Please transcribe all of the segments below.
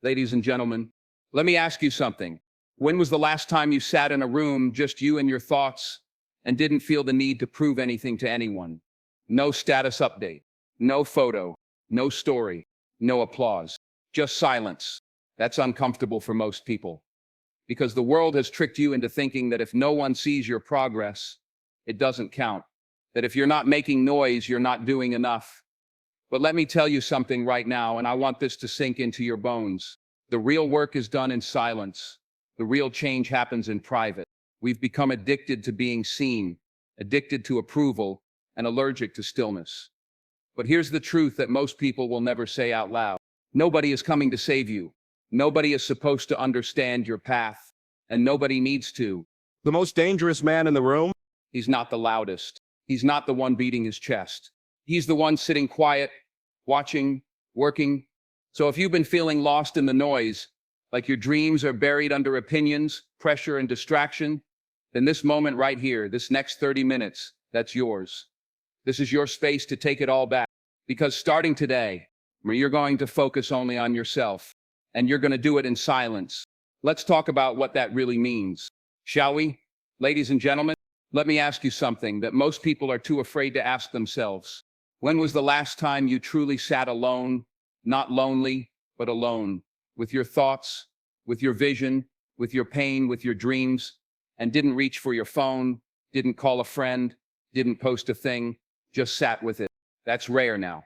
Ladies and gentlemen, let me ask you something. When was the last time you sat in a room, just you and your thoughts, and didn't feel the need to prove anything to anyone? No status update, no photo, no story, no applause, just silence. That's uncomfortable for most people because the world has tricked you into thinking that if no one sees your progress, it doesn't count. That if you're not making noise, you're not doing enough. But let me tell you something right now, and I want this to sink into your bones. The real work is done in silence. The real change happens in private. We've become addicted to being seen, addicted to approval, and allergic to stillness. But here's the truth that most people will never say out loud. Nobody is coming to save you. Nobody is supposed to understand your path, and nobody needs to. The most dangerous man in the room? He's not the loudest. He's not the one beating his chest. He's the one sitting quiet, watching, working. So if you've been feeling lost in the noise, like your dreams are buried under opinions, pressure, and distraction, then this moment right here, this next 30 minutes, that's yours. This is your space to take it all back. Because starting today, you're going to focus only on yourself, and you're going to do it in silence. Let's talk about what that really means, shall we? Ladies and gentlemen, let me ask you something that most people are too afraid to ask themselves. When was the last time you truly sat alone, not lonely, but alone, with your thoughts, with your vision, with your pain, with your dreams, and didn't reach for your phone, didn't call a friend, didn't post a thing, just sat with it? That's rare now,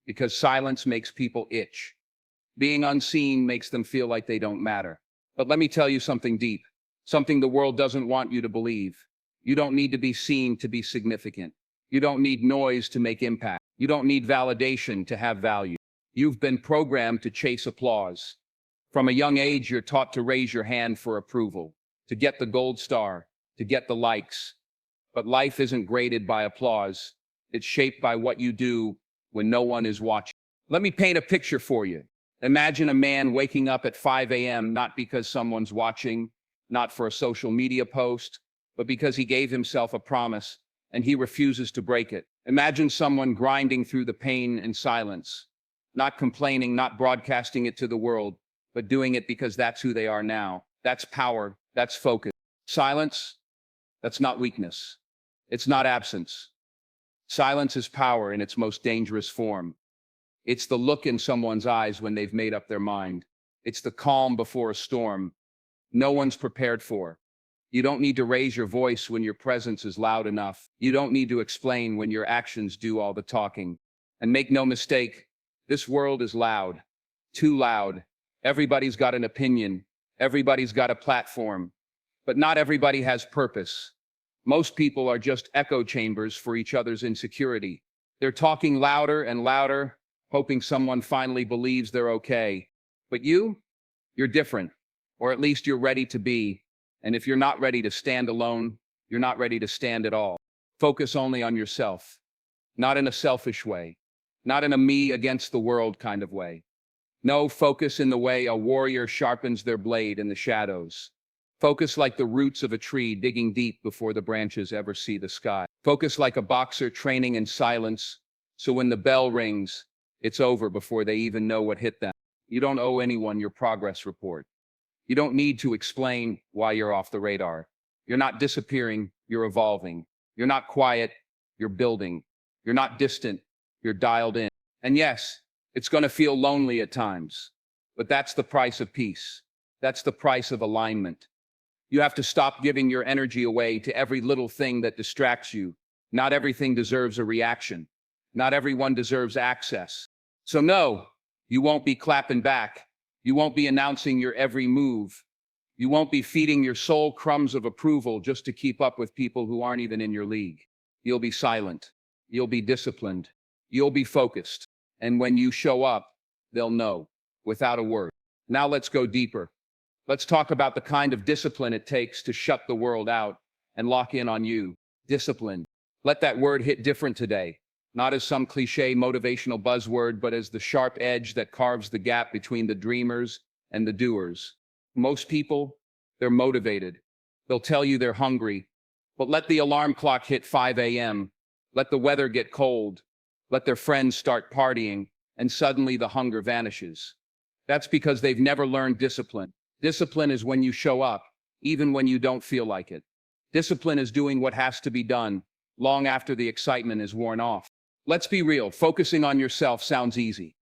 because silence makes people itch. Being unseen makes them feel like they don't matter. But let me tell you something deep, something the world doesn't want you to believe. You don't need to be seen to be significant. You don't need noise to make impact. You don't need validation to have value. You've been programmed to chase applause. From a young age, you're taught to raise your hand for approval, to get the gold star, to get the likes. But life isn't graded by applause. It's shaped by what you do when no one is watching. Let me paint a picture for you. Imagine a man waking up at 5 a.m. not because someone's watching, not for a social media post, but because he gave himself a promise and he refuses to break it. Imagine someone grinding through the pain in silence, not complaining, not broadcasting it to the world, but doing it because that's who they are now. That's power. That's focus. Silence, that's not weakness. It's not absence. Silence is power in its most dangerous form. It's the look in someone's eyes when they've made up their mind. It's the calm before a storm no one's prepared for. You don't need to raise your voice when your presence is loud enough. You don't need to explain when your actions do all the talking. And make no mistake, this world is loud, too loud. Everybody's got an opinion. Everybody's got a platform. But not everybody has purpose. Most people are just echo chambers for each other's insecurity. They're talking louder and louder, hoping someone finally believes they're okay. But you're different, or at least you're ready to be. And if you're not ready to stand alone, you're not ready to stand at all. Focus only on yourself, not in a selfish way, not in a me against the world kind of way. No, focus in the way a warrior sharpens their blade in the shadows. Focus like the roots of a tree digging deep before the branches ever see the sky. Focus like a boxer training in silence, so when the bell rings, it's over before they even know what hit them. You don't owe anyone your progress report. You don't need to explain why you're off the radar. You're not disappearing, you're evolving. You're not quiet, you're building. You're not distant, you're dialed in. And yes, it's going to feel lonely at times, but that's the price of peace. That's the price of alignment. You have to stop giving your energy away to every little thing that distracts you. Not everything deserves a reaction. Not everyone deserves access. So no, you won't be clapping back. You won't be announcing your every move. You won't be feeding your soul crumbs of approval just to keep up with people who aren't even in your league. You'll be silent. You'll be disciplined. You'll be focused. And when you show up, they'll know, without a word. Now let's go deeper. Let's talk about the kind of discipline it takes to shut the world out and lock in on you. Discipline. Let that word hit different today. Not as some cliche motivational buzzword, but as the sharp edge that carves the gap between the dreamers and the doers. Most people, they're motivated. They'll tell you they're hungry, but let the alarm clock hit 5 a.m. Let the weather get cold. Let their friends start partying, and suddenly the hunger vanishes. That's because they've never learned discipline. Discipline is when you show up, even when you don't feel like it. Discipline is doing what has to be done long after the excitement is worn off. Let's be real, focusing on yourself sounds easy,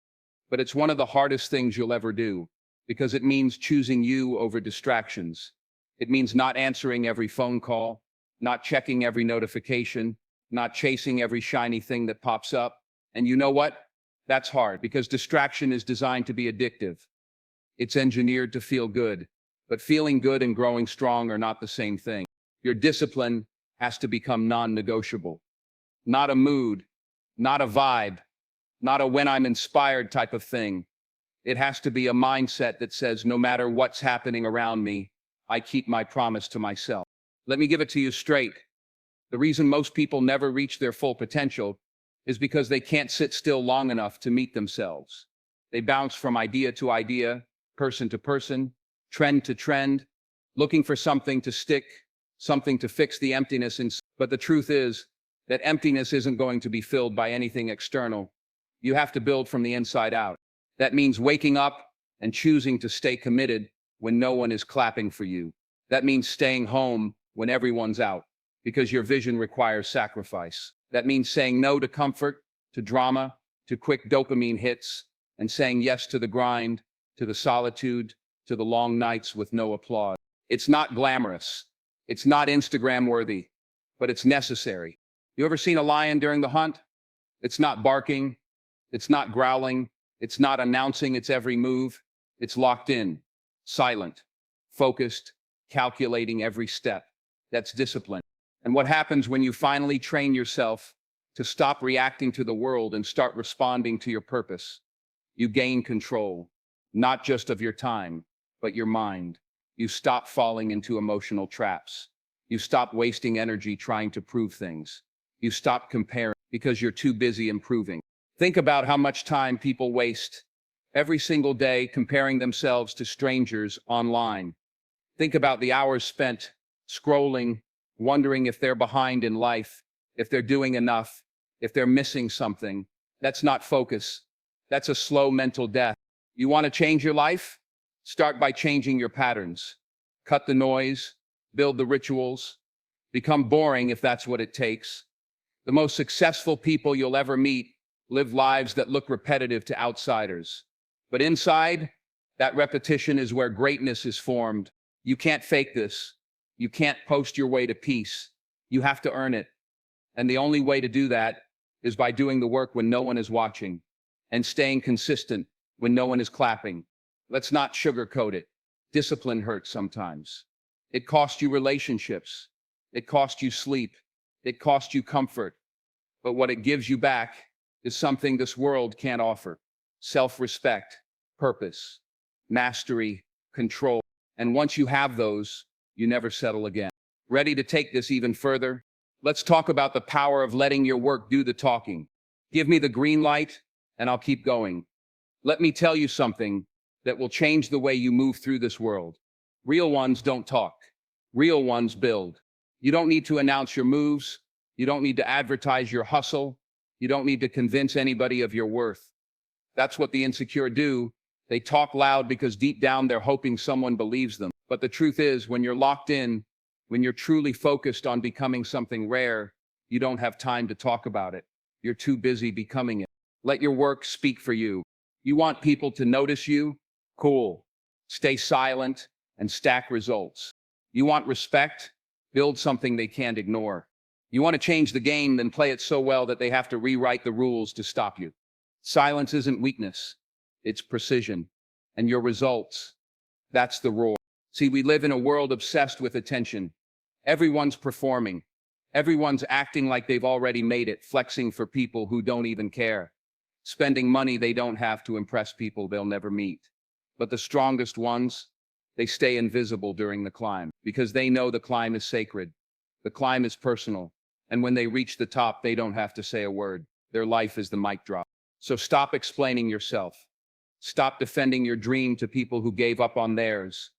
but it's one of the hardest things you'll ever do because it means choosing you over distractions. It means not answering every phone call, not checking every notification, not chasing every shiny thing that pops up. And you know what? That's hard because distraction is designed to be addictive. It's engineered to feel good, but feeling good and growing strong are not the same thing. Your discipline has to become non-negotiable. Not a mood, not a vibe, not a when I'm inspired type of thing. It has to be a mindset that says no matter what's happening around me, I keep my promise to myself. Let me give it to you straight. The reason most people never reach their full potential is because they can't sit still long enough to meet themselves. They bounce from idea to idea, person to person, trend to trend, looking for something to stick, something to fix the emptiness. But the truth is that emptiness isn't going to be filled by anything external. You have to build from the inside out. That means waking up and choosing to stay committed when no one is clapping for you. That means staying home when everyone's out, because your vision requires sacrifice. That means saying no to comfort, to drama, to quick dopamine hits, and saying yes to the grind, to the solitude, to the long nights with no applause. It's not glamorous. It's not Instagram worthy, but it's necessary. You ever seen a lion during the hunt? It's not barking. It's not growling. It's not announcing its every move. It's locked in, silent, focused, calculating every step. That's discipline. And what happens when you finally train yourself to stop reacting to the world and start responding to your purpose? You gain control, not just of your time, but your mind. You stop falling into emotional traps. You stop wasting energy trying to prove things. You stop comparing because you're too busy improving. Think about how much time people waste every single day comparing themselves to strangers online. Think about the hours spent scrolling, wondering if they're behind in life, if they're doing enough, if they're missing something. That's not focus. That's a slow mental death. You want to change your life? Start by changing your patterns. Cut the noise, build the rituals, become boring if that's what it takes. The most successful people you'll ever meet live lives that look repetitive to outsiders. But inside, that repetition is where greatness is formed. You can't fake this. You can't post your way to peace. You have to earn it. And the only way to do that is by doing the work when no one is watching and staying consistent when no one is clapping. Let's not sugarcoat it. Discipline hurts sometimes. It costs you relationships. It costs you sleep. It costs you comfort. But what it gives you back is something this world can't offer. Self-respect, purpose, mastery, control. And once you have those, you never settle again. Ready to take this even further? Let's talk about the power of letting your work do the talking. Give me the green light, and I'll keep going. Let me tell you something that will change the way you move through this world. Real ones don't talk. Real ones build. You don't need to announce your moves. You don't need to advertise your hustle. You don't need to convince anybody of your worth. That's what the insecure do. They talk loud because deep down they're hoping someone believes them. But the truth is, when you're locked in, when you're truly focused on becoming something rare, you don't have time to talk about it. You're too busy becoming it. Let your work speak for you. You want people to notice you? Cool. Stay silent and stack results. You want respect? Build something they can't ignore. You want to change the game? Then play it so well that they have to rewrite the rules to stop you. Silence isn't weakness. It's precision. And your results, that's the roar. See, we live in a world obsessed with attention. Everyone's performing. Everyone's acting like they've already made it, flexing for people who don't even care. Spending money they don't have to impress people they'll never meet. But the strongest ones, they stay invisible during the climb because they know the climb is sacred. The climb is personal. And when they reach the top, they don't have to say a word. Their life is the mic drop. So stop explaining yourself. Stop defending your dream to people who gave up on theirs.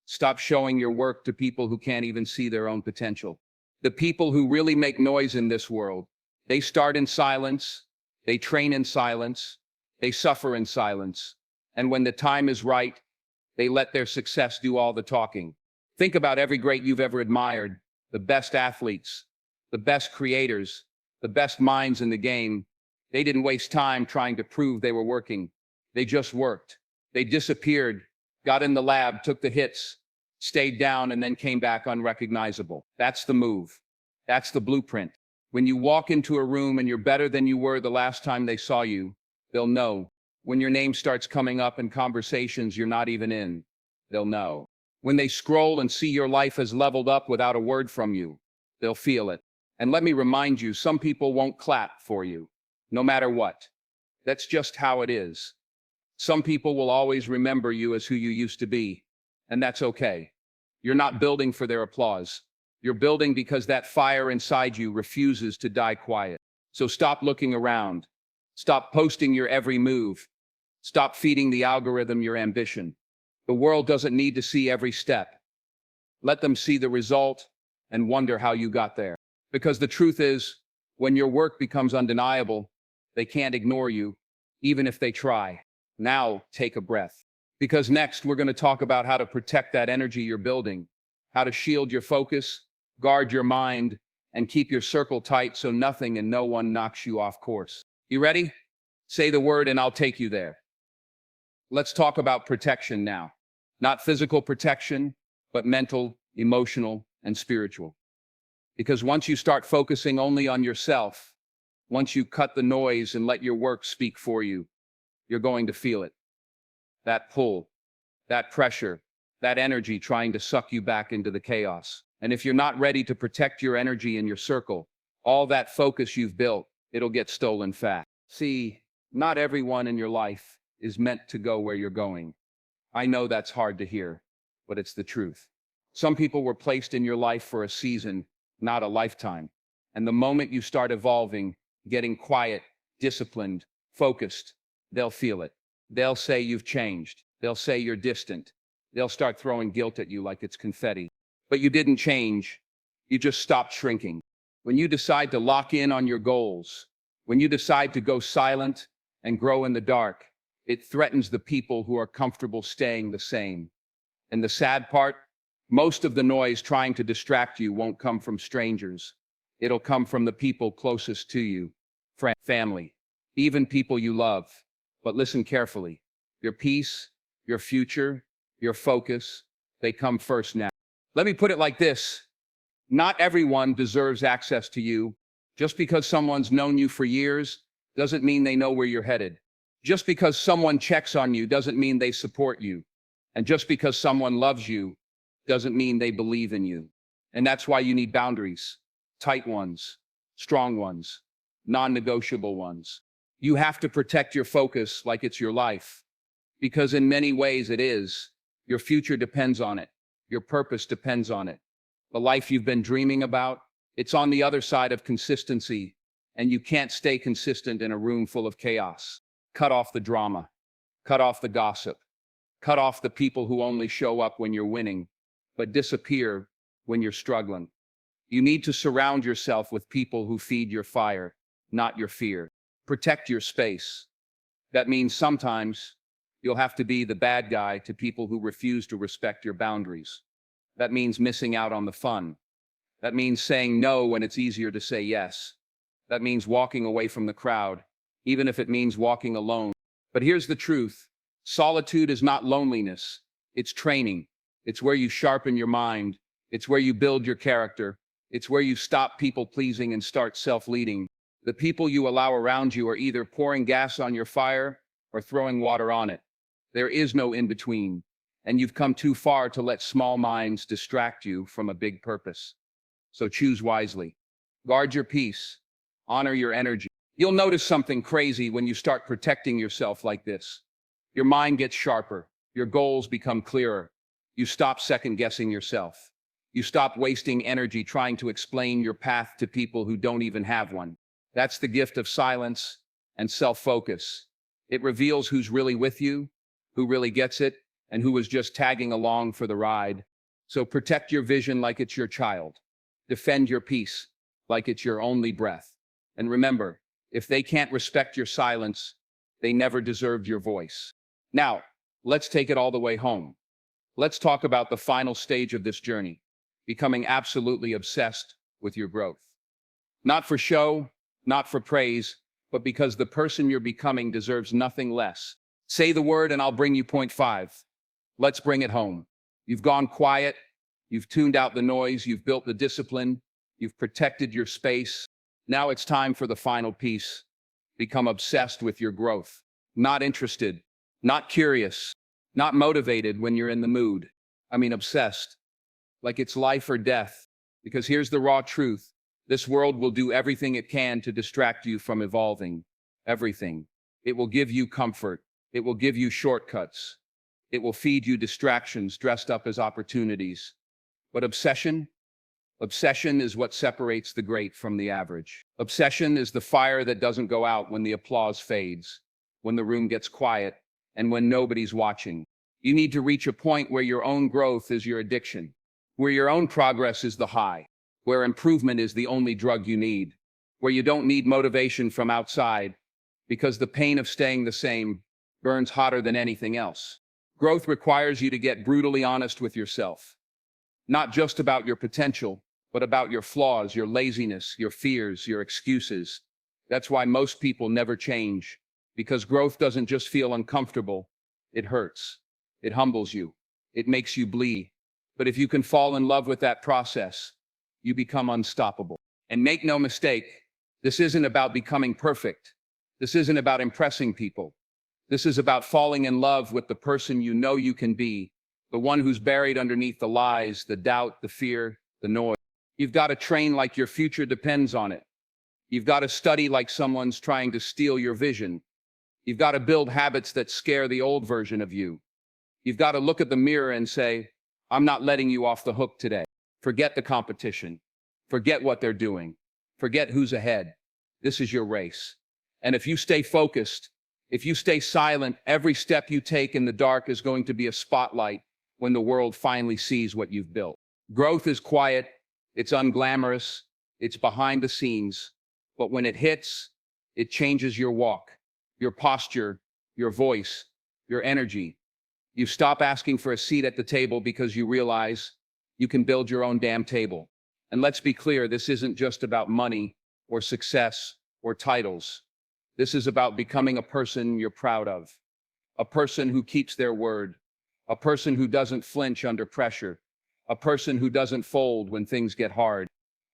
Stop showing your work to people who can't even see their own potential. The people who really make noise in this world, they start in silence, they train in silence, they suffer in silence, And when the time is right, they let their success do all the talking. Think about every great you've ever admired, the best athletes, the best creators, the best minds in the game. They didn't waste time trying to prove they were working. They just worked. They disappeared, got in the lab, took the hits, stayed down, and then came back unrecognizable. That's the move. That's the blueprint. When you walk into a room and you're better than you were the last time they saw you, they'll know. When your name starts coming up in conversations you're not even in, they'll know. When they scroll and see your life has leveled up without a word from you, they'll feel it. And let me remind you, some people won't clap for you, no matter what. That's just how it is. Some people will always remember you as who you used to be, and that's okay. You're not building for their applause. You're building because that fire inside you refuses to die quiet. So stop looking around. Stop posting your every move. Stop feeding the algorithm your ambition. The world doesn't need to see every step. Let them see the result and wonder how you got there. Because the truth is, when your work becomes undeniable, they can't ignore you, even if they try. Now, take a breath. Because next, we're going to talk about how to protect that energy you're building, how to shield your focus, guard your mind, and keep your circle tight so nothing and no one knocks you off course. You ready? Say the word and I'll take you there. Let's talk about protection now. Not physical protection, but mental, emotional, and spiritual. Because once you start focusing only on yourself, once you cut the noise and let your work speak for you, you're going to feel it. That pull, that pressure, that energy trying to suck you back into the chaos. And if you're not ready to protect your energy in your circle, all that focus you've built, it'll get stolen fast. See, not everyone in your life is meant to go where you're going. I know that's hard to hear, but it's the truth. Some people were placed in your life for a season, not a lifetime. And the moment you start evolving, getting quiet, disciplined, focused, they'll feel it. They'll say you've changed. They'll say you're distant. They'll start throwing guilt at you like it's confetti. But you didn't change. You just stopped shrinking. When you decide to lock in on your goals, when you decide to go silent and grow in the dark, it threatens the people who are comfortable staying the same. And the sad part, most of the noise trying to distract you won't come from strangers. It'll come from the people closest to you, family, even people you love. But listen carefully. Your peace, your future, your focus, they come first now. Let me put it like this. Not everyone deserves access to you. Just because someone's known you for years doesn't mean they know where you're headed. Just because someone checks on you doesn't mean they support you. And just because someone loves you doesn't mean they believe in you. And that's why you need boundaries. Tight ones, strong ones, non-negotiable ones. You have to protect your focus like it's your life. Because in many ways it is. Your future depends on it. Your purpose depends on it. The life you've been dreaming about, it's on the other side of consistency, and you can't stay consistent in a room full of chaos. Cut off the drama. Cut off the gossip. Cut off the people who only show up when you're winning, but disappear when you're struggling. You need to surround yourself with people who feed your fire, not your fear. Protect your space. That means sometimes you'll have to be the bad guy to people who refuse to respect your boundaries. That means missing out on the fun. That means saying no when it's easier to say yes. That means walking away from the crowd, even if it means walking alone. But here's the truth. Solitude is not loneliness. It's training. It's where you sharpen your mind. It's where you build your character. It's where you stop people pleasing and start self-leading. The people you allow around you are either pouring gas on your fire or throwing water on it. There is no in-between, and you've come too far to let small minds distract you from a big purpose. So choose wisely. Guard your peace. Honor your energy. You'll notice something crazy when you start protecting yourself like this. Your mind gets sharper. Your goals become clearer. You stop second-guessing yourself. You stop wasting energy trying to explain your path to people who don't even have one. That's the gift of silence and self-focus. It reveals who's really with you, who really gets it, and who is just tagging along for the ride. So protect your vision like it's your child. Defend your peace like it's your only breath. And remember, if they can't respect your silence, they never deserved your voice. Now, let's take it all the way home. Let's talk about the final stage of this journey, becoming absolutely obsessed with your growth. Not for show, not for praise, but because the person you're becoming deserves nothing less. Say the word and I'll bring you point five. Let's bring it home. You've gone quiet, you've tuned out the noise, you've built the discipline, you've protected your space. Now it's time for the final piece. Become obsessed with your growth. Not interested, not curious, not motivated when you're in the mood. I mean, obsessed. Like it's life or death. Because here's the raw truth. This world will do everything it can to distract you from evolving. Everything. It will give you comfort. It will give you shortcuts. It will feed you distractions dressed up as opportunities. But obsession? Obsession is what separates the great from the average. Obsession is the fire that doesn't go out when the applause fades, when the room gets quiet, and when nobody's watching. You need to reach a point where your own growth is your addiction, where your own progress is the high, where improvement is the only drug you need, where you don't need motivation from outside, because the pain of staying the same burns hotter than anything else. Growth requires you to get brutally honest with yourself, not just about your potential, but about your flaws, your laziness, your fears, your excuses. That's why most people never change, because growth doesn't just feel uncomfortable, it hurts. It humbles you. It makes you bleed. But if you can fall in love with that process, you become unstoppable. And make no mistake, this isn't about becoming perfect. This isn't about impressing people. This is about falling in love with the person you know you can be, the one who's buried underneath the lies, the doubt, the fear, the noise. You've got to train like your future depends on it. You've got to study like someone's trying to steal your vision. You've got to build habits that scare the old version of you. You've got to look at the mirror and say, I'm not letting you off the hook today. Forget the competition. Forget what they're doing. Forget who's ahead. This is your race. And if you stay focused, if you stay silent, every step you take in the dark is going to be a spotlight when the world finally sees what you've built. Growth is quiet, it's unglamorous, it's behind the scenes, but when it hits, it changes your walk, your posture, your voice, your energy. You stop asking for a seat at the table because you realize you can build your own damn table. And let's be clear, this isn't just about money or success or titles. This is about becoming a person you're proud of, a person who keeps their word, a person who doesn't flinch under pressure, a person who doesn't fold when things get hard,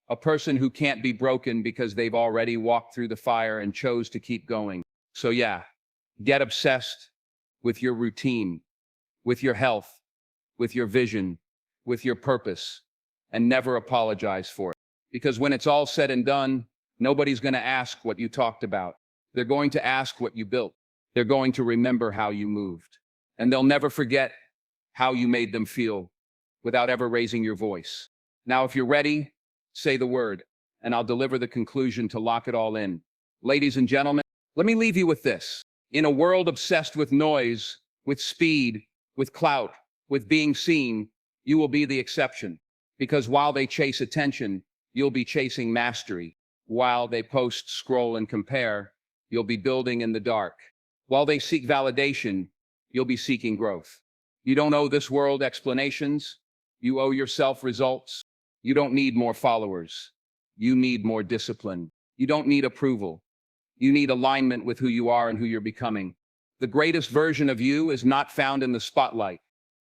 a person who can't be broken because they've already walked through the fire and chose to keep going. So yeah, get obsessed with your routine, with your health, with your vision, with your purpose, and never apologize for it. Because when it's all said and done, nobody's going to ask what you talked about. They're going to ask what you built. They're going to remember how you moved. And they'll never forget how you made them feel without ever raising your voice. Now, if you're ready, say the word, and I'll deliver the conclusion to lock it all in. Ladies and gentlemen, let me leave you with this. In a world obsessed with noise, with speed, with clout, with being seen, you will be the exception. Because while they chase attention, you'll be chasing mastery. While they post, scroll, and compare, you'll be building in the dark. While they seek validation, you'll be seeking growth. You don't owe this world explanations. You owe yourself results. You don't need more followers. You need more discipline. You don't need approval. You need alignment with who you are and who you're becoming. The greatest version of you is not found in the spotlight.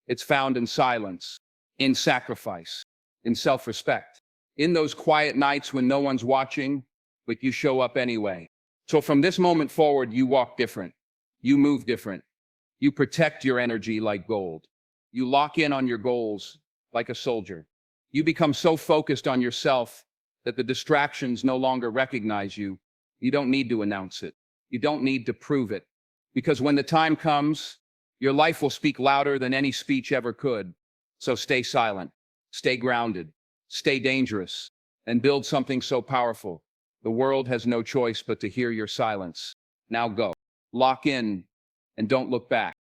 It's found in silence, in sacrifice, in self-respect, in those quiet nights when no one's watching, but you show up anyway. So from this moment forward, you walk different. You move different. You protect your energy like gold. You lock in on your goals like a soldier. You become so focused on yourself that the distractions no longer recognize you. You don't need to announce it. You don't need to prove it. Because when the time comes, your life will speak louder than any speech ever could. So stay silent, stay grounded, stay dangerous, and build something so powerful. The world has no choice but to hear your silence. Now go. Lock in and don't look back.